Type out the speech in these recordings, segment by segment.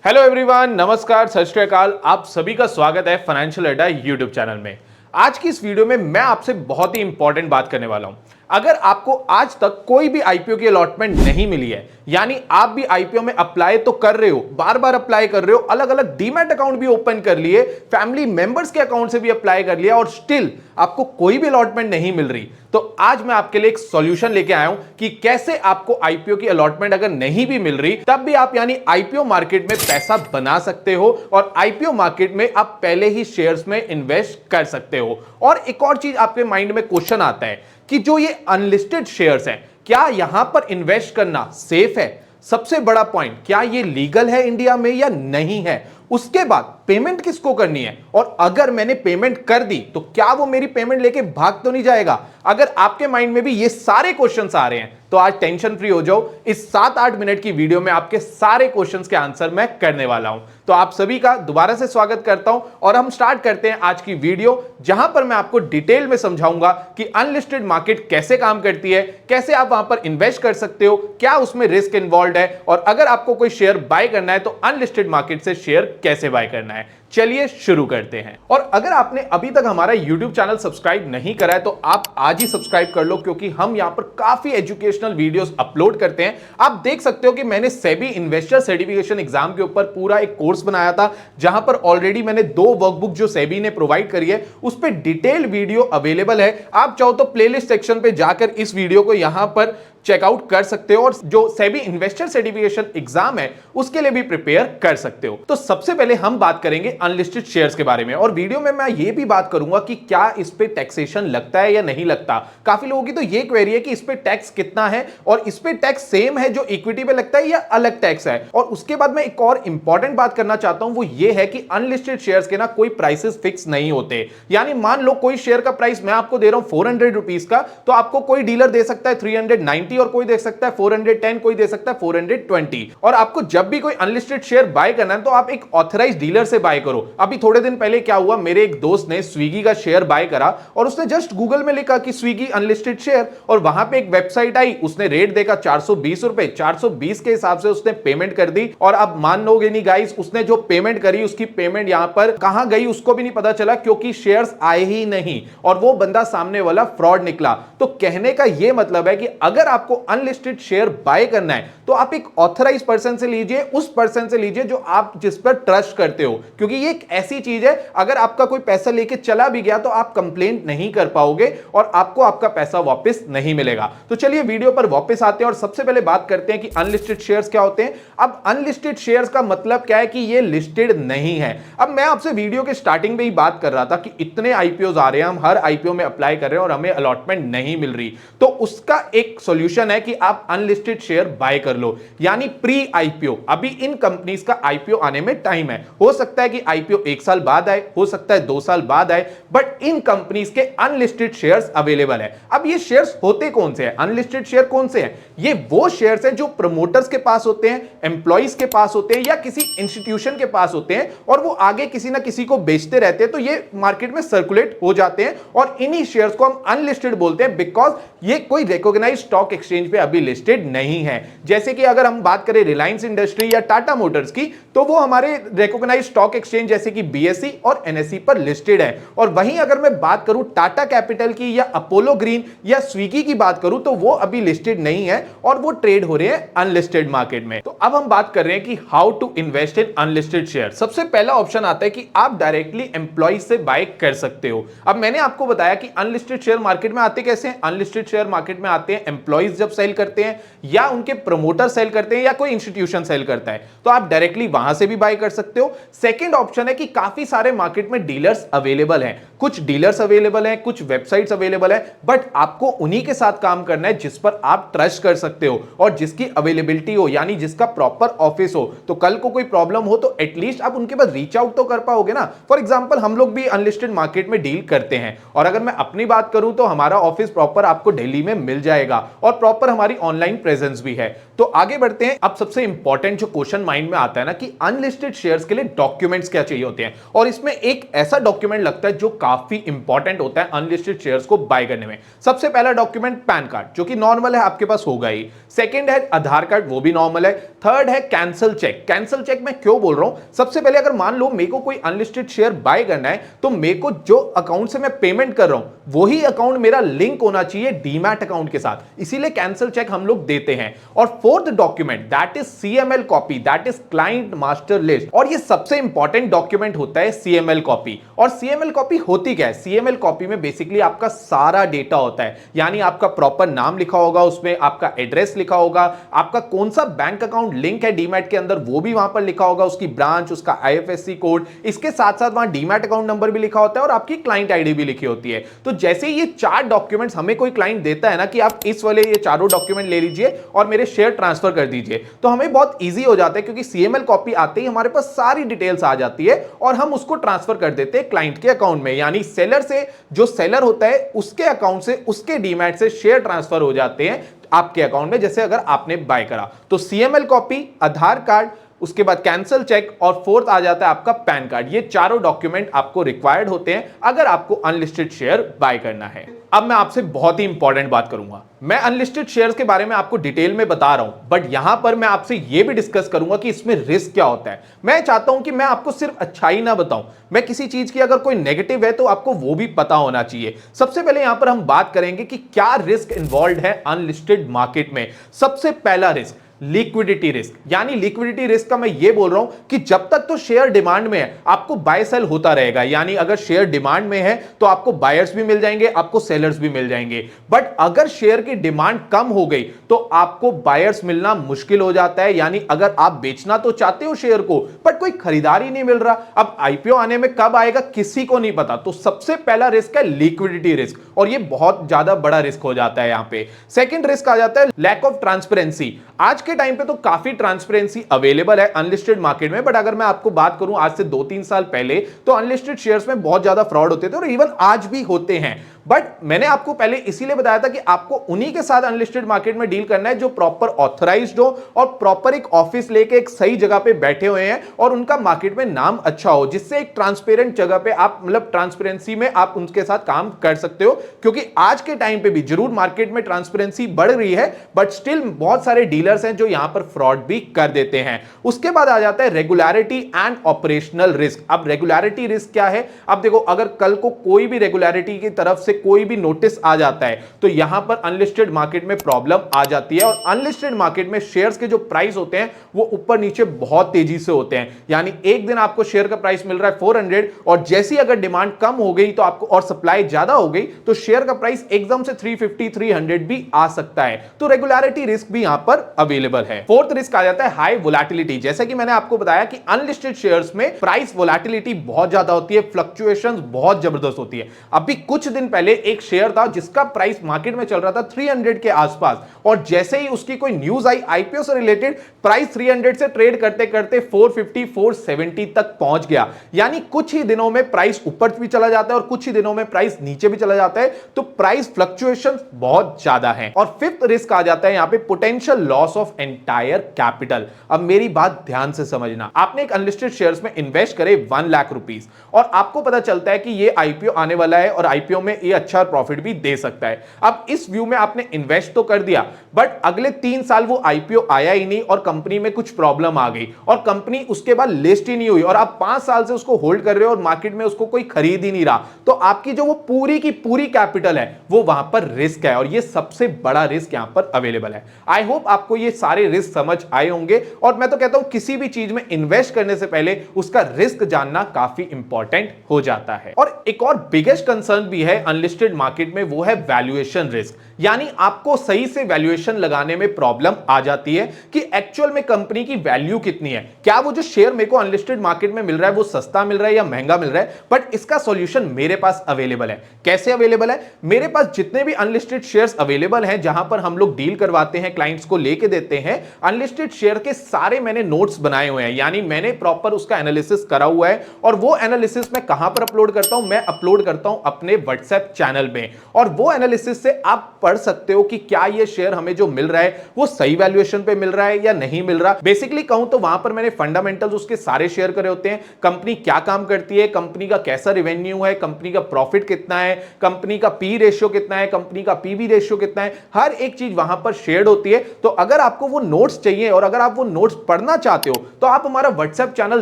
Hello everyone, नमस्कार, सत श्री अकाल। आप सभी का स्वागत है फाइनेंशियल अड्डा यूट्यूब चैनल में। आज की इस वीडियो में मैं आपसे बहुत ही इंपॉर्टेंट बात करने वाला हूं। अगर आपको आज तक कोई भी आईपीओ की अलॉटमेंट नहीं मिली है, यानी आप भी आईपीओ में अप्लाई तो कर रहे हो, बार बार अप्लाई कर रहे हो, अलग अलग डीमैट अकाउंट भी ओपन कर लिए, फैमिली मेंबर्स के अकाउंट से भी अप्लाई कर लिया और स्टिल आपको कोई भी अलॉटमेंट नहीं मिल रही, तो आज मैं आपके लिए एक सॉल्यूशन लेके आया हूं कि कैसे आपको आईपीओ की अलॉटमेंट अगर नहीं भी मिल रही तब भी आप यानी आईपीओ मार्केट में पैसा बना सकते हो और आईपीओ मार्केट में आप पहले ही शेयर्स में इन्वेस्ट कर सकते हो। और एक और चीज आपके माइंड में क्वेश्चन आता है कि जो ये अनलिस्टेड शेयर्स हैं, क्या यहां पर इन्वेस्ट करना सेफ है? सबसे बड़ा पॉइंट, क्या ये लीगल है इंडिया में या नहीं है? उसके बाद पेमेंट किसको करनी है, और अगर मैंने पेमेंट कर दी तो क्या वो मेरी पेमेंट लेके भाग तो नहीं जाएगा? अगर आपके माइंड में भी ये सारे क्वेश्चंस आ रहे हैं तो आज टेंशन फ्री हो जाओ। इस 7-8 मिनट की वीडियो में आपके सारे क्वेश्चंस के आंसर मैं करने वाला हूं। तो आप सभी का दोबारा से स्वागत करता हूं और हम स्टार्ट करते हैं आज की वीडियो, जहां पर मैं आपको डिटेल में समझाऊंगा कि अनलिस्टेड मार्केट कैसे काम करती है, कैसे आप वहां पर इन्वेस्ट कर सकते हो, क्या उसमें रिस्क इन्वॉल्व है, और अगर आपको कोई शेयर बाय करना है तो अनलिस्टेड मार्केट से शेयर कैसे बाय करना है। चलिए शुरू करते हैं। और अगर आपने अभी तक हमारा YouTube चैनल सब्सक्राइब नहीं करा है तो आप आज ही सब्सक्राइब कर लो, क्योंकि हम यहां पर काफी एजुकेशनल वीडियोस अपलोड करते हैं। आप देख सकते हो कि मैंने सेबी इन्वेस्टर सर्टिफिकेशन एग्जाम के ऊपर पूरा एक कोर्स बनाया था, जहां पर ऑलरेडी मैंने 2 वर्कबुक जो सेबी ने प्रोवाइड करी है उस पर डिटेल वीडियो अवेलेबल है। आप चाहो तो प्लेलिस्ट सेक्शन पे जाकर इस वीडियो को यहां पर चेकआउट कर सकते हो और जो सेबी इन्वेस्टर सर्टिफिकेशन एग्जाम है उसके लिए भी प्रिपेयर कर सकते हो। तो सबसे पहले हम बात करेंगे अनलिस्टेड शेयर्स के बारे में, और वीडियो में मैं ये भी बात करूंगा कि क्या इस पे टैक्सेशन लगता है या नहीं लगता। काफी लोगों की तो ये क्वेरी है कि इस पे टैक्स कितना है और इस पे टैक्स सेम है जो इक्विटी पे लगता है या अलग टैक्स है। और उसके बाद मैं एक और इंपॉर्टेंट बात करना चाहता हूं, वो ये है कि अनलिस्टेड शेयर्स के ना कोई प्राइसेस फिक्स नहीं होते। यानी मान लो कोई शेयर का प्राइस मैं आपको दे रहा हूं 400 रुपीज का, तो आपको कोई डीलर दे सकता है 390 और कोई दे सकता है 410, कोई दे सकता है 420। और आपको जब भी कोई अनलिस्टेड शेयर बाय करना है तो आप एक ऑथराइज्ड डीलर से बाय करो। अभी थोड़े दिन पहले क्या हुआ, मेरे एक दोस्त ने स्विगी का शेयर बाय करा और उसने जस्ट गूगल में लिखा कि स्विगी अनलिस्टेड शेयर, और वहां पे एक वेबसाइट आई, उसने रेट देखा 420 रुपए, 420 के हिसाब से उसने पेमेंट कर दी। और अब मान लोगे नहीं गाइस, उसने जो पेमेंट करी उसकी पेमेंट यहां पर कहां गई उसको भी नहीं पता चला, क्योंकि शेयर्स आए ही नहीं और वो बंदा सामने वाला फ्रॉड निकला। तो कहने का यह मतलब है कि अगर आपको अनलिस्टेड शेयर बाय करना है तो आप एक ऑथराइज पर्सन से लीजिए, उस पर्सन से लीजिए जो आप जिस पर ट्रस्ट करते हो, क्योंकि ये एक ऐसी चीज है अगर आपका कोई पैसा लेके चला भी गया तो आप कंप्लेंट नहीं कर पाओगे और आपको आपका पैसा वापस नहीं मिलेगा। तो चलिए वीडियो पर वापस आते हैं और सबसे पहले बात करते हैं कि अनलिस्टेड शेयर्स क्या होते हैं। अब अनलिस्टेड शेयर्स का मतलब क्या है कि ये लिस्टेड नहीं है। अब मैं आपसे वीडियो के स्टार्टिंग में ही बात कर रहा था कि इतने आईपीओ आ रहे हैं, हम हर आईपीओ में अप्लाई कर रहे हैं और हमें अलॉटमेंट नहीं मिल रही, तो उसका एक सॉल्यूशन है कि आप अनलिस्टेड शेयर बाय कर लो, यानी प्री आईपीओ। अभी इन कंपनीज का आईपीओ आने में टाइम है, हो सकता है कि आईपीओ 1 साल बाद आए, हो सकता है 2 साल बाद आए, बट इन कंपनीज के अनलिस्टेड शेयर्स अवेलेबल है। अब ये शेयर्स होते कौन से हैं? अनलिस्टेड शेयर कौन से हैं? ये वो शेयर्स हैं जो प्रमोटर्स के पास होते हैं, एम्प्लॉइज के पास होते हैं या किसी इंस्टीट्यूशन के पास होते हैं और वो आगे किसी ना किसी को बेचते रहते हैं, तो ये मार्केट में सर्कुलेट हो जाते हैं और इन्हीं शेयर्स को हम अनलिस्टेड बोलते हैं, बिकॉज ये कोई रिकॉग्नाइज्ड स्टॉक एक्सचेंज पे अभी लिस्टेड नहीं है। जैसे कि अगर हम बात करें रिलायंस इंडस्ट्री या टाटा मोटर्स की, तो वो हमारे रिकॉग्नाइज्ड स्टॉक एक्सचेंज जैसे कि बीएसई और एनएसई पर लिस्टेड है। और वहीं अगर मैं बात करूं टाटा कैपिटल की या अपोलो ग्रीन या स्विगी की बात करूं, तो वो अभी लिस्टेड नहीं है और वो ट्रेड हो रहे हैं अनलिस्टेड मार्केट में। तो अब हम बात कर रहे हैं कि how to invest in unlisted share. सबसे पहला ऑप्शन आता है कि आप डायरेक्टली एम्प्लॉय से बाय कर सकते हो। अब मैंने आपको बताया कि अनलिस्टेड शेयर मार्केट में आते कैसे हैं। अनलिस्टेड शेयर मार्केट में आते हैं एम्प्लॉइज जब सेल करते हैं या उनके प्रमोटर सेल करते हैं या कोई इंस्टीट्यूशन सेल करता है, तो आप डायरेक्टली वहां से भी बाय कर सकते हो। सेकंड ऑप्शन है कि काफी सारे मार्केट में डीलर्स अवेलेबल हैं, कुछ डीलर्स अवेलेबल हैं, कुछ वेबसाइट्स अवेलेबल है, बट आपको उन्हीं के साथ काम करना है जिस पर आप ट्रस्ट कर सकते हो और जिसकी अवेलेबिलिटी हो, यानी जिसका प्रॉपर ऑफिस हो। तो कल को कोई प्रॉब्लम हो तो एटलीस्ट आप उनके पास रीच आउट तो कर पाओगे ना। फॉर एग्जांपल हम लोग भी अनलिस्टेड मार्केट में डील करते हैं, और अगर मैं अपनी बात करूं तो हमारा ऑफिस प्रॉपर आपको दिल्ली में मिल जाएगा और प्रॉपर हमारी ऑनलाइन प्रेजेंस भी है। तो आगे बढ़ते हैं। अब सबसे इंपॉर्टेंट जो क्वेश्चन माइंड में आता है ना कि अनलिस्टेड शेयर्स के लिए डॉक्यूमेंट्स क्या चाहिए होते हैं, और इसमें एक ऐसा डॉक्यूमेंट लगता है जो काफी इंपॉर्टेंट होता है अनलिस्टेड शेयर्स को बाय करने में। सबसे पहला डॉक्यूमेंट पैन कार्ड, जो कि नॉर्मल है, आपके पास होगा ही। सेकंड है आधार कार्ड, वो भी नॉर्मल है। थर्ड है कैंसिल चेक। कैंसिल चेक मैं क्यों बोल रहा हूं, सबसे पहले अगर मान लो मेरे को कोई अनलिस्टेड शेयर बाय करना है, तो मेरे को जो अकाउंट से मैं पेमेंट कर रहा हूं वही अकाउंट मेरा लिंक होना चाहिए डीमैट अकाउंट के साथ, इसीलिए कैंसिल चेक हम लोग देते हैं। और fourth document that is CML copy, that is client master list, और ये सबसे इंपॉर्टेंट डॉक्यूमेंट होता है सीएमएल कॉपी। और सीएमएल कॉपी होती क्या है, सीएमएल कॉपी में बेसिकली आपका सारा डेटा होता है, यानी आपका प्रॉपर नाम लिखा होगा, उसमें आपका एड्रेस लिखा होगा, आपका कौन सा बैंक अकाउंट लिंक है डीमैट के अंदर वो भी वहां पर लिखा होगा, उसकी ब्रांच, उसका आईएफएससी कोड, इसके साथ साथ वहां डीमैट अकाउंट नंबर भी लिखा होता है और आपकी क्लाइंट आईडी भी लिखी होती है। तो जैसे ये चार डॉक्यूमेंट्स हमें कोई क्लाइंट देता है ना कि आप इस वाले ये चारों डॉक्यूमेंट ले लीजिए और मेरे शेयर ट्रांसफर कर दीजिए, तो हमें बहुत इजी हो जाता है, क्योंकि सीएमएल कॉपी आते ही हमारे पास सारी डिटेल्स आ जाती है और हम उसको ट्रांसफर कर देते हैं क्लाइंट के अकाउंट में, यानी सेलर से, जो सेलर होता है उसके अकाउंट से, उसके डीमैट से शेयर ट्रांसफर हो जाते हैं आपके अकाउंट में, जैसे अगर आपने बाय करा। तो सीएमएल कॉपी, आधार कार्ड, उसके बाद कैंसिल चेक और फोर्थ आ जाता है आपका पैन कार्ड। ये चारों डॉक्यूमेंट आपको रिक्वायर्ड होते हैं अगर आपको अनलिस्टेड शेयर बाय करना है। अब मैं आपसे बहुत ही इंपॉर्टेंट बात करूंगा, मैं अनलिस्टेड शेयर्स के बारे में आपको डिटेल में बता रहा हूं, बट यहां पर मैं आपसे यह भी डिस्कस करूंगा कि इसमें रिस्क क्या होता है। मैं चाहता हूं कि मैं आपको सिर्फ अच्छाई ना बताऊं, मैं किसी चीज की अगर कोई नेगेटिव है तो आपको वो भी पता होना चाहिए। सबसे पहले यहां पर हम बात करेंगे कि क्या रिस्क इन्वॉल्व है अनलिस्टेड मार्केट में। सबसे पहला रिस्क लिक्विडिटी रिस्क, यानी लिक्विडिटी रिस्क का मैं ये बोल रहा हूं कि जब तक तो शेयर डिमांड में है आपको बाय सेल होता रहेगा, यानी अगर शेयर डिमांड में है तो आपको बायर्स भी मिल जाएंगे, आपको सेलर्स भी मिल जाएंगे। बट अगर शेयर की डिमांड कम हो गई तो आपको बायर्स मिलना मुश्किल हो जाता है, यानी अगर आप बेचना तो चाहते हो शेयर को बट कोई खरीदार ही नहीं मिल रहा। अब आईपीओ आने में कब आएगा किसी को नहीं पता, तो सबसे पहला रिस्क है लिक्विडिटी रिस्क, और ये बहुत ज्यादा बड़ा रिस्क हो जाता है। यहां पे सेकंड रिस्क आ जाता है लैक ऑफ ट्रांसपेरेंसी। आज के टाइम पे तो काफी ट्रांसपेरेंसी अवेलेबल है अनलिस्टेड मार्केट में, बट अगर मैं आपको बात करूं आज से 2-3 साल पहले तो अनलिस्टेड शेयर्स में बहुत ज्यादा फ्रॉड होते थे और इवन आज भी होते हैं। बट मैंने आपको पहले इसीलिए बताया था कि आपको उन्हीं के साथ अनलिस्टेड मार्केट में डील करना है जो प्रॉपर ऑथराइज्ड हो और प्रॉपर एक ऑफिस लेके एक सही जगह पे बैठे हुए हैं और उनका मार्केट में नाम अच्छा हो, जिससे एक ट्रांसपेरेंट जगह पे आप, मतलब ट्रांसपेरेंसी में आप उनके साथ काम कर सकते हो। क्योंकि आज के टाइम पे भी जरूर मार्केट में ट्रांसपेरेंसी बढ़ रही है बट स्टिल बहुत सारे डीलर्स हैं जो यहां पर फ्रॉड भी कर देते हैं। उसके बाद आ जाता है रेगुलरिटी एंड ऑपरेशनल रिस्क। अब रेगुलरिटी रिस्क क्या है, अब देखो अगर कल को कोई भी रेगुलरिटी की तरफ से कोई भी नोटिस आ जाता है तो यहां पर अनलिस्टेड मार्केट में प्रॉब्लम आ जाती है, और अनलिस्टेड मार्केट में शेयर्स के जो प्राइस होते हैं वो ऊपर नीचे बहुत तेजी से होते हैं। यानी एक दिन आपको शेयर का प्राइस मिल रहा है 400 और जैसी अगर डिमांड कम हो गई तो आपको और सप्लाई ज्यादा हो गई तो शेयर का प्राइस एकदम से 350 300 भी आ सकता है। तो रेगुलरिटी रिस्क भी यहां पर अवेलेबल है। फोर्थ रिस्क आ जाता है हाई वोलेटिलिटी। जैसे कि मैंने आपको बताया कि अनलिस्टेड शेयर्स में प्राइस वोलेटिलिटी बहुत ज्यादा होती है, फ्लक्चुएशंस बहुत जबरदस्त होती है। अभी कुछ दिन पहले एक शेयर था जिसका प्राइस मार्केट में चल रहा था 300 के आसपास, और जैसे ही उसकी कोई न्यूज आई आईपीओ से रिलेटेड, प्राइस 300 से ट्रेड करते करते 450 470 तक पहुंच गया। यानी कुछ ही दिनों में प्राइस ऊपर भी चला जाता है और कुछ ही दिनों में प्राइस नीचे भी चला जाता है, तो प्राइस फ्लक्चुएशंस बहुत ज्यादा है। और फिफ्थ रिस्क आ जाता है यहां पे potential loss of entire capital. अब मेरी बात ध्यान से समझना, आपने एक अनलिस्टेड शेयर्स में इन्वेस्ट करे 1 लाख रुपीस और आपको पता चलता है कि ये आईपीओ आने वाला है और आईपीओ में ये अच्छा प्रॉफिट भी दे सकता है। अब इस व्यू में आपने इन्वेस्ट तो कर दिया बट अगले 3 साल वो आईपीओ आया ही नहीं और कंपनी में कुछ प्रॉब्लम आ गई और कंपनी उसके बाद लिस्ट ही नहीं हुई और आप 5 साल से उसको होल्ड कर रहे हो और मार्केट में उसको कोई खरीद ही नहीं रहा, तो आपकी जो वो पूरी की पूरी कैपिटल है वो वहां पर रिस्क है, और ये सबसे बड़ा रिस्क यहां पर अवेलेबल है। आई होप आपको ये सारे रिस्क समझ आए होंगे, और मैं तो कहता हूं किसी भी चीज में इन्वेस्ट करने से पहले उसका रिस्क जानना काफी इंपॉर्टेंट हो जाता है। और एक और बिगेस्ट कंसर्न भी है अनलिस्टेड मार्केट में, वो है वैल्यूएशन रिस्क। यानी आपको सही से वैल्यूएशन लगाने में प्रॉब्लम आ जाती है कि एक्चुअल में कंपनी की वैल्यू कितनी है, क्या वो जो शेयर मेरे को अनलिस्टेड मार्केट में मिल रहा है वो सस्ता मिल रहा है या महंगा मिल रहा है। बट इसका सॉल्यूशन मेरे पास अवेलेबल है। कैसे अवेलेबल है? मेरे पास जितने भी अनलिस्टेड शेयर्स अवेलेबल हैं जहां पर हम लोग डील करवाते हैं, क्लाइंट्स को लेके देते हैं, अनलिस्टेड शेयर के सारे मैंने नोट्स बनाए हुए हैं, यानी मैंने प्रॉपर उसका एनालिसिस करा हुआ है। और वो एनालिसिस मैं कहां पर अपलोड करता हूं? मैं अपलोड करता हूं अपने व्हाट्सएप चैनल में, और वो एनालिसिस से आप पढ़ सकते हो कि क्या ये शेयर हमें जो मिल रहा है वो सही वैल्यूएशन पे मिल रहा है या नहीं मिल रहा। बेसिकली कहूं तो वहां पर मैंने फंडामेंटल्स उसके सारे शेयर करे होते हैं, कंपनी क्या काम करती है, कंपनी का कैसा रेवेन्यू है, कंपनी का प्रॉफिट कितना है, कंपनी का पी रेशियो कितना है, कंपनी का पीबी रेशियो कितना है, हर एक चीज वहां पर शेयर होती है। तो अगर आपको वो नोट्स चाहिए और अगर आप वो नोट्स पढ़ना चाहते हो तो आप हमारा व्हाट्सएप चैनल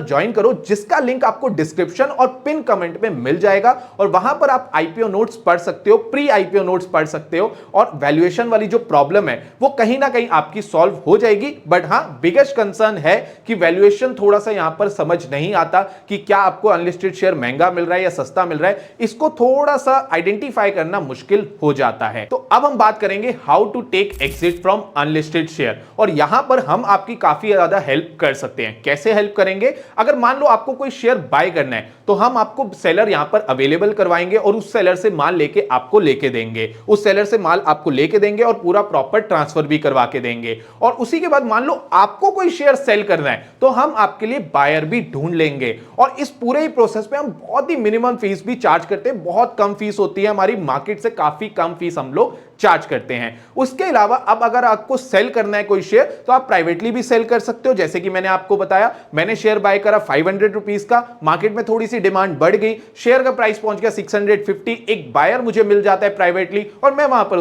ज्वाइन करो, जिसका लिंक आपको डिस्क्रिप्शन और पिन कमेंट में मिल जाएगा और वहां पर आप आईपीओ नोट्स पढ़ सकते हो, प्री आईपीओ नोट्स पढ़ सकते हो और वैल्यूएशन वाली जो प्रॉब्लम है वो कहीं ना कहीं आपकी सॉल्व हो जाएगी। बट हां, बिगेस्ट कंसर्न है कि वैल्यूएशन थोड़ा सा यहां पर समझ नहीं आता कि क्या आपको अनलिस्टेड शेयर महंगा मिल रहा है या सस्ता मिल रहा है, इसको थोड़ा सा आइडेंटिफाई करना मुश्किल हो जाता है। तो अब हम बात करेंगे how to take exit from unlisted share और यहां पर हम आपकी काफी ज्यादा हेल्प कर सकते हैं। कैसे हेल्प करेंगे? अगर मान लो आपको कोई शेयर बाय करना है तो हम आपको सेलर यहां पर अवेलेबल करवाएंगे और उस सेलर से माल लेके आपको लेके देंगे, उस सेलर से माल आपको लेके देंगे और पूरा प्रॉपर ट्रांसफर भी करवा के देंगे। और उसी के बाद मान लो आपको कोई शेयर सेल करना है तो हम आपके लिए बायर भी ढूंढ लेंगे और इस पूरे ही प्रोसेस पे हम बहुत ही मिनिमम फीस भी चार्ज करते हैं। बहुत कम फीस होती है हमारी, मार्केट से काफी कम फीस हम लोग चार्ज करते हैं। उसके अलावा अब अगर आपको सेल करना है कोई शेयर तो आप प्राइवेटली भी सेल कर सकते हो। जैसे कि मैंने आपको बताया, मैंने शेयर बाय करा 500 रुपीस का, मार्केट में थोड़ी सी डिमांड बढ़ गई, शेयर का प्राइस पहुंच गया 650, एक बायर मुझे मिल जाता है प्राइवेटली और मैं वहां पर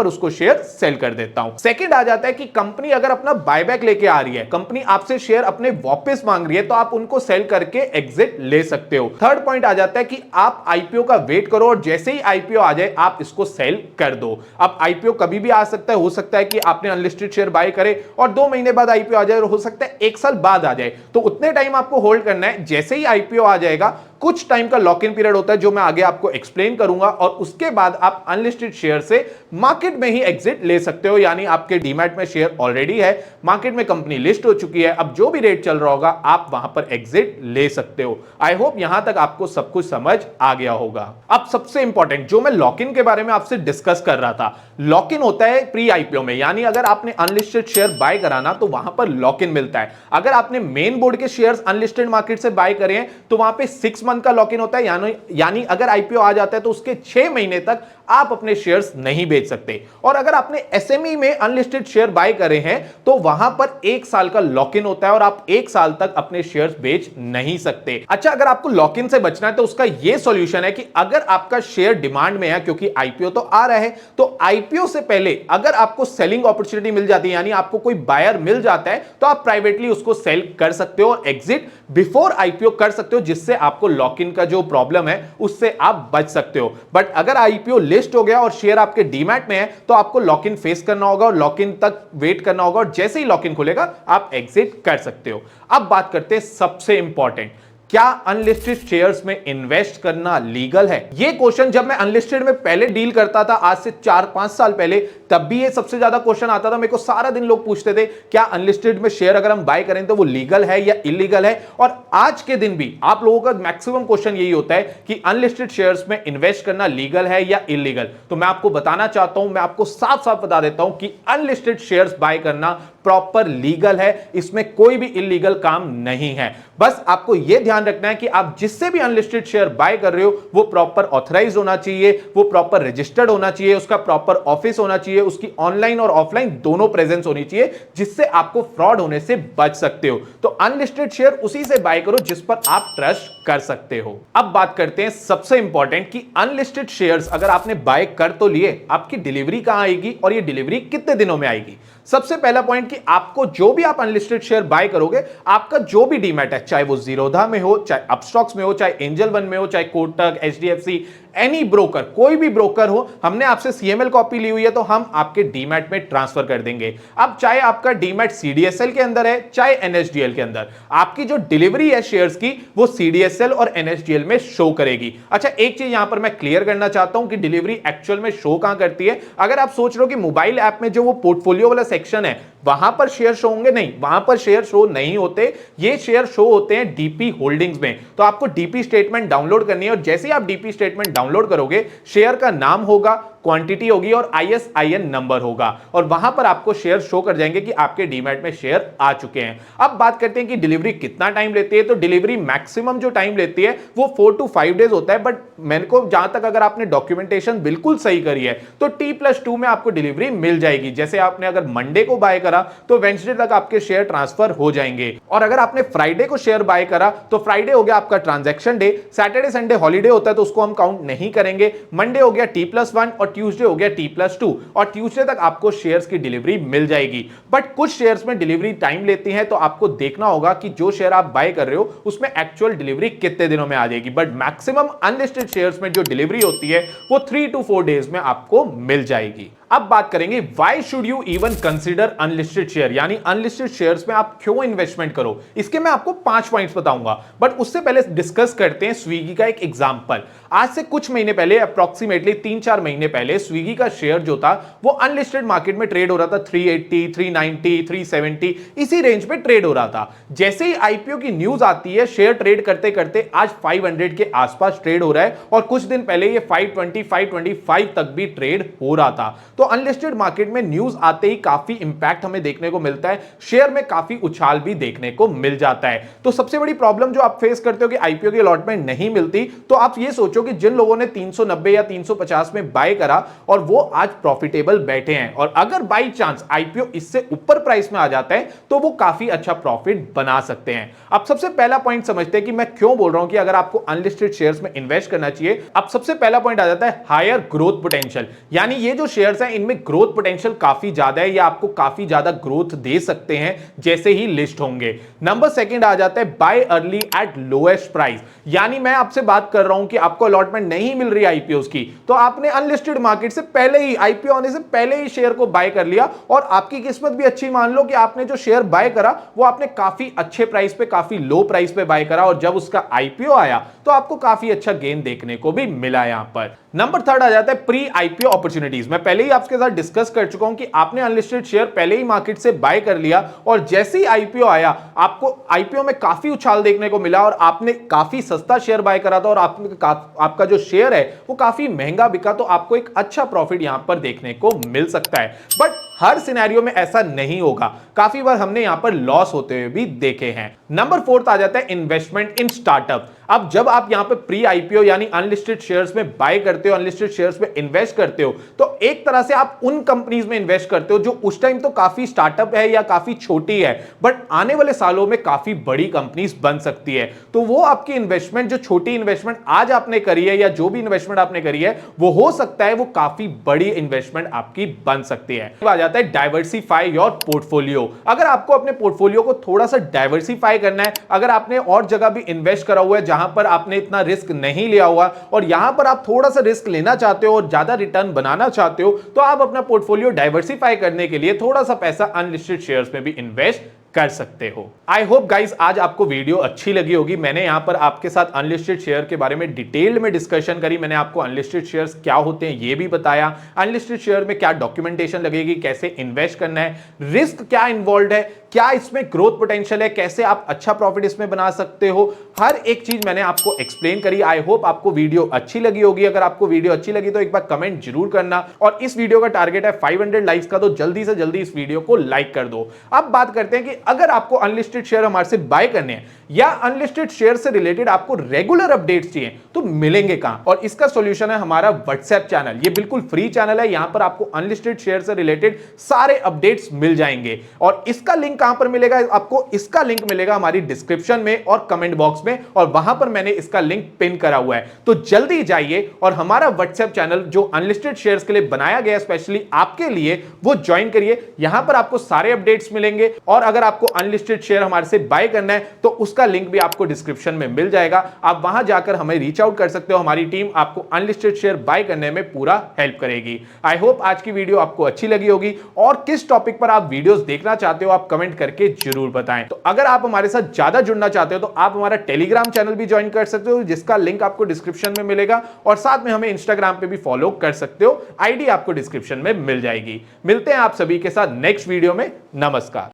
उसको शेयर सेल कर देता हूं। सेकंड आ जाता है कि कंपनी अगर अपना बायबैक लेके आ रही है, कंपनी आपसे शेयर अपने वापस मांग रही है तो आप उनको सेल करके एग्जिट ले सकते हो। थर्ड पॉइंट आ जाता है कि आप आईपीओ का वेट करो और जैसे ही आईपीओ आ जाए आप इसको सेल कर दो। अब आईपीओ कभी भी आ सकता है, हो सकता है कि आपने अनलिस्टेड शेयर बाय करे और 2 महीने बाद आईपीओ आ जाए और हो सकता है 1 साल बाद आ जाए। तो उतने टाइम आपको होल्ड करना है। जैसे ही आईपीओ आ जाएगा कुछ टाइम का लॉक इन पीरियड होता है जो मैं आगे आपको एक्सप्लेन करूंगा और उसके बाद आप अनलिस्टेड शेयर से मार्केट में ही एग्जिट ले सकते हो। यानी आपके डीमैट में शेयर ऑलरेडी है, मार्केट में कंपनी लिस्ट हो चुकी है, अब जो भी रेट चल रहा होगा आप वहां पर एग्जिट ले सकते हो। आई होप यहां तक आपको सब कुछ समझ आ गया होगा। अब सबसे इंपॉर्टेंट जो मैं लॉक इन के बारे में आपसे डिस्कस कर रहा था, लॉक इन होता है प्री आईपीओ में, यानी अगर आपने अनलिस्टेड शेयर बाय कराना तो वहां पर लॉक इन मिलता है। अगर आपने मेन बोर्ड के शेयर्स अनलिस्टेड मार्केट से बाय करे हैं तो वहां पे 6 मंथ का लॉक इन होता है, यानी अगर आईपीओ आ जाता है तो उसके 6 महीने तक आप अपने शेयर्स नहीं बेच सकते। और अगर आपने एसएमई में अनलिस्टेड शेयर बाय करे हैं तो वहां पर 1 साल का लॉक इन होता है और आप 1 साल तक अपने शेयर्स बेच नहीं सकते। अच्छा, अगर आपको लॉक इन से बचना है तो उसका यह सॉल्यूशन है कि अगर आपका शेयर डिमांड में है, क्योंकि आईपीओ तो आ रहा है, तो आईपीओ से पहले अगर आपको सेलिंग अपॉर्चुनिटी मिल जाती है, यानी आपको कोई बायर मिल जाता है, तो आप प्राइवेटली उसको सेल कर सकते हो और एग्जिट बिफोर आईपीओ कर सकते हो, जिससे आपको लॉक इन का जो प्रॉब्लम है उससे आप बच सकते हो। बट अगर आईपीओ लिस्ट हो गया और शेयर आपके डीमैट में है तो आपको लॉक इन फेस करना होगा और लॉक इन तक वेट करना होगा और जैसे ही लॉक इन खुलेगा आप एग्जिट कर सकते हो। अब बात करते हैं सबसे इंपॉर्टेंट, क्या अनलिस्टेड शेयर्स में इन्वेस्ट करना लीगल है? ये क्वेश्चन जब मैं अनलिस्टेड में पहले डील करता था, आज से 4-5 साल पहले, तब भी ये सबसे ज्यादा क्वेश्चन आता था। मेरे को सारा दिन लोग पूछते थे क्या अनलिस्टेड में शेयर अगर हम बाय करें तो वो लीगल है या इलीगल है। और आज के दिन भी आप लोगों का मैक्सिमम क्वेश्चन यही होता है कि अनलिस्टेड शेयर्स में इन्वेस्ट करना लीगल है या इलीगल। तो मैं आपको बताना चाहता हूं, मैं आपको साफ साफ बता देता हूं कि अनलिस्टेड शेयर्स बाय करना प्रॉपर लीगल है, इसमें कोई भी इलीगल काम नहीं है। बस आपको यह ध्यान रखना है कि आप जिससे भी अनलिस्टेड शेयर बाय कर रहे हो वो प्रॉपर ऑथराइज होना चाहिए, वो प्रॉपर रजिस्टर्ड होना चाहिए, उसका प्रॉपर ऑफिस होना चाहिए, उसकी ऑनलाइन और ऑफलाइन दोनों प्रेजेंस होनी चाहिए, जिससे आपको फ्रॉड होने से बच सकते हो। तो अनलिस्टेड शेयर उसी से बाय करो जिस पर आप ट्रस्ट कर सकते हो। अब बात करते हैं सबसे इंपॉर्टेंट कि अनलिस्टेड शेयर्स अगर आपने बाय कर तो लिए, आपकी डिलीवरी कहां आएगी और ये डिलीवरी कितने दिनों में आएगी। सबसे पहला पॉइंट कि आपको जो भी आप अनलिस्टेड शेयर बाय करोगे, आपका जो भी डीमैट है, चाहे वो जीरोधा में हो, चाहे अपस्टॉक्स में हो, चाहे एंजल वन में हो, चाहे कोटक, एचडीएफसी, एनी ब्रोकर, कोई भी ब्रोकर हो, हमने आपसे सीएमएल कॉपी ली हुई है तो हम आपके डीमैट में ट्रांसफर कर देंगे। अब चाहे आपका डीमैट सीडीएसएल के अंदर है चाहे एनएसडीएल के अंदर, आपकी जो डिलीवरी है शेयर्स की वो सीडीएसएल और एनएसडीएल में शो करेगी। अच्छा, एक चीज यहां पर मैं क्लियर करना चाहता हूं कि डिलीवरी एक्चुअल में शो कहां करती है। अगर आप सोच रहे हो कि मोबाइल ऐप में जो वो पोर्टफोलियो वाला सेक्शन है वहां पर शेयर शो होंगे, नहीं, वहां पर शेयर शो नहीं होते। ये शेयर शो होते हैं डीपी होल्डिंग्स में। तो आपको डीपी स्टेटमेंट डाउनलोड करनी है और जैसे ही आप डीपी स्टेटमेंट डाउनलोड करोगे, शेयर का नाम होगा, क्वांटिटी होगी और ISIN नंबर होगा और वहां पर आपको शेयर शो कर जाएंगे कि आपके डीमैट में शेयर आ चुके हैं। अब बात करते हैं कि डिलीवरी कितना टाइम लेती है। तो डिलीवरी मैक्सिमम जो टाइम लेती है वो 4 to 5 डेज होता है, बट मेरे को जहां तक अगर आपने डॉक्यूमेंटेशन बिल्कुल सही करी है तो T+2 में आपको डिलीवरी मिल जाएगी। जैसे आपने अगर मंडे को बाय करा तो वेडनेसडे तक आपके शेयर ट्रांसफर हो जाएंगे, और अगर आपने फ्राइडे को शेयर बाय करा तो फ्राइडे हो गया आपका transaction day, Saturday Sunday holiday होता है तो उसको हम काउंट नहीं करेंगे, मंडे हो गया T+1 और ट्यूसडे हो गया T+2 और ट्यूसडे तक आपको शेयर्स की डिलीवरी मिल जाएगी। बट कुछ शेयर्स में डिलीवरी टाइम लेती है तो आपको देखना होगा कि जो शेयर आप बाय कर रहे हो उसमें एक्चुअल डिलीवरी कितने दिनों में आ जाएगी। बट मैक्सिमम अनलिस्टेड शेयर्स में जो डिलीवरी होती है वो 3 to 4 डेज में आपको मिल जाएगी। अब बात करेंगे why should you even consider unlisted share, यानी अनलिस्टेड शेयर्स में आप क्यों इन्वेस्टमेंट करो। इसके मैं आपको 5 पॉइंट्स बताऊंगा, बट उससे पहले डिस्कस करते हैं स्विगी का एक एग्जांपल। आज से कुछ महीने पहले, अप्रोक्सीमेटली 3-4 महीने पहले, स्विगी का शेयर जो था वो अनलिस्टेड मार्केट में ट्रेड हो रहा था 380, 390, 370 इसी रेंज पे ट्रेड हो रहा था। जैसे ही आईपीओ की न्यूज आती है शेयर ट्रेड करते करते आज 500 के आसपास ट्रेड हो रहा है और कुछ दिन पहले ये 520, 525 तक भी ट्रेड हो रहा था। तो अनलिस्टेड मार्केट में न्यूज आते ही काफी इंपैक्ट हमें देखने को मिलता है, शेयर में काफी उछाल भी देखने को मिल जाता है। तो सबसे बड़ी प्रॉब्लम जो आप फेस करते हो कि आईपीओ की अलॉटमेंट नहीं मिलती, तो आप ये सोचो कि जिन लोगों ने 390 या 350 में बाय करा और वो आज प्रॉफिटेबल बैठे हैं, और अगर बाई चांस आईपीओ इससे ऊपर प्राइस में आ जाता है तो वो काफी अच्छा प्रॉफिट बना सकते हैं। अब सबसे पहला पॉइंट समझते हैं कि मैं क्यों बोल रहा हूं कि अगर आपको अनलिस्टेड शेयर्स में इन्वेस्ट करना चाहिए। अब सबसे पहला पॉइंट आ जाता है हायर ग्रोथ पोटेंशियल, यानी ये जो शेयर्स हैं इनमें ग्रोथ पोटेंशियल काफी ज्यादा है या आपको काफी ज्यादा ग्रोथ दे सकते हैं जैसे ही लिस्ट होंगे। नंबर सेकंड आ जाता है bye early eight lowest price, यानी मैं आपसे बात कर रहा हूं कि आपको अलॉटमेंट नहीं मिल रही आईपीओ की, तो आपने अनलिस्टेड मार्केट से पहले ही, आईपीओ आने से पहले ही शेयर को बाय कर लिया और आपकी किस्मत भी अच्छी, मान लो कि आपने जो शेयर बाय करा वो आपने काफी अच्छे प्राइस पे, काफी लो प्राइस पे बाय करा और जब उसका आईपीओ आया तो आपको काफी अच्छा गेन देखने को भी मिला यहां पर। नंबर थर्ड आ जाता है प्री आईपीओ अपॉर्चुनिटीज। मैं पहले ही आपके साथ डिस्कस कर चुका हूं कि आपने अनलिस्टेड शेयर पहले ही मार्केट से बाय कर लिया और जैसे ही आईपीओ आया आपको आईपीओ में काफी उछाल देखने को मिला और आपने काफी सस्ता शेयर बाय करा था और आपका जो शेयर है वो काफी महंगा बिका, तो आपको एक अच्छा प्रॉफिट यहां पर देखने को मिल सकता है। बट हर सिनेरियो में ऐसा नहीं होगा, काफी बार हमने यहां पर लॉस होते हुए भी देखे हैं। नंबर फोर्थ आ जाता है इन्वेस्टमेंट इन स्टार्टअप। अब जब आप यहां पर प्री आईपीओ यानी अनलिस्टेड शेयर्स में बाय करते हो, अनलिस्टेड शेयर्स में इन्वेस्ट करते हो, तो एक तरह से आप उन कंपनीज में इन्वेस्ट करते हो जो उस टाइम तो काफी स्टार्टअप है या काफी छोटी है, बट आने वाले सालों में काफी बड़ी कंपनीज बन सकती है। तो वो आपकी इन्वेस्टमेंट, जो छोटी इन्वेस्टमेंट आज आपने करी है या जो भी इन्वेस्टमेंट आपने करी है, वो हो सकता है वो काफी बड़ी इन्वेस्टमेंट आपकी बन सकती है। आ जाता है डाइवर्सिफाई योर पोर्टफोलियो। अगर आपको अपने पोर्टफोलियो को थोड़ा सा डाइवर्सिफाई करना है, अगर आपने और जगह भी इन्वेस्ट करा हुआ है जहां पर आपने इतना रिस्क नहीं लिया हुआ और यहां पर आप थोड़ा सा रिस्क लेना चाहते हो और ज्यादा रिटर्न बनाना चाहते हो, तो आप अपना पोर्टफोलियो डाइवर्सिफाई करने के लिए थोड़ा सा पैसा अनलिस्टेड शेयर्स में भी इन्वेस्ट कर सकते हो। आई होप गाइस आज आपको वीडियो अच्छी लगी होगी। मैंने यहां पर आपके साथ अनलिस्टेड शेयर के बारे में डिटेल में डिस्कशन करी। मैंने आपको अनलिस्टेड शेयर्स क्या होते हैं ये भी बताया, अनलिस्टेड शेयर में क्या डॉक्यूमेंटेशन लगेगी, कैसे इन्वेस्ट करना है, रिस्क क्या इन्वॉल्व है, क्या इसमें ग्रोथ पोटेंशियल है, कैसे आप अच्छा प्रॉफिट इसमें बना सकते हो, हर एक चीज मैंने आपको एक्सप्लेन करी। आई होप आपको वीडियो अच्छी लगी होगी। अगर आपको वीडियो अच्छी लगी तो एक बार कमेंट जरूर करना, और इस वीडियो का टारगेट है 500 लाइक्स का, तो जल्दी से जल्दी इस वीडियो को लाइक कर दो। अब बात करते हैं कि अगर आपको अनलिस्टेड शेयर हमारे से बाय करने हैं या अनलिस्टेड शेयर से रिलेटेड आपको रेगुलर अपडेट्स चाहिए तो मिलेंगे कहां, और इसका सॉल्यूशन है हमारा व्हाट्सएप चैनल। ये बिल्कुल फ्री चैनल है, यहां पर आपको अनलिस्टेड शेयर से रिलेटेड सारे अपडेट्स मिल जाएंगे। और इसका लिंक कहां पर मिलेगा, आपको इसका लिंक मिलेगा हमारी डिस्क्रिप्शन में और कमेंट बॉक्स में, और वहां पर मैंने इसका लिंक पिन करा हुआ है। तो जल्दी जाइए और हमारा व्हाट्सएप चैनल जो अनलिस्टेड शेयर्स के लिए बनाया गया स्पेशली आपके लिए, वो ज्वाइन करिए। यहां पर आपको सारे अपडेट्स मिलेंगे, और अगर आपको अनलिस्टेड शेयर हमारे से बाय करना है तो उसका लिंक भी आपको डिस्क्रिप्शन में मिल जाएगा। आप वहां जाकर हमें रीच आउट कर सकते हो, हमारी टीम आपको अनलिस्टेड शेयर बाय करने में पूरा हेल्प करेगी। आई होप आज की वीडियो आपको अच्छी लगी होगी, और किस टॉपिक पर आप वीडियोस देखना चाहते हो आप कमेंट करके जरूर बताएं। तो अगर आप हमारे साथ ज्यादा जुड़ना चाहते हो तो आप हमारा टेलीग्राम चैनल भी ज्वाइन कर सकते हो, जिसका लिंक आपको डिस्क्रिप्शन में मिलेगा, और साथ में हमें इंस्टाग्राम पे भी फॉलो कर सकते हो, आईडी आपको डिस्क्रिप्शन में मिल जाएगी। मिलते हैं आप सभी के साथ नेक्स्ट वीडियो में। नमस्कार।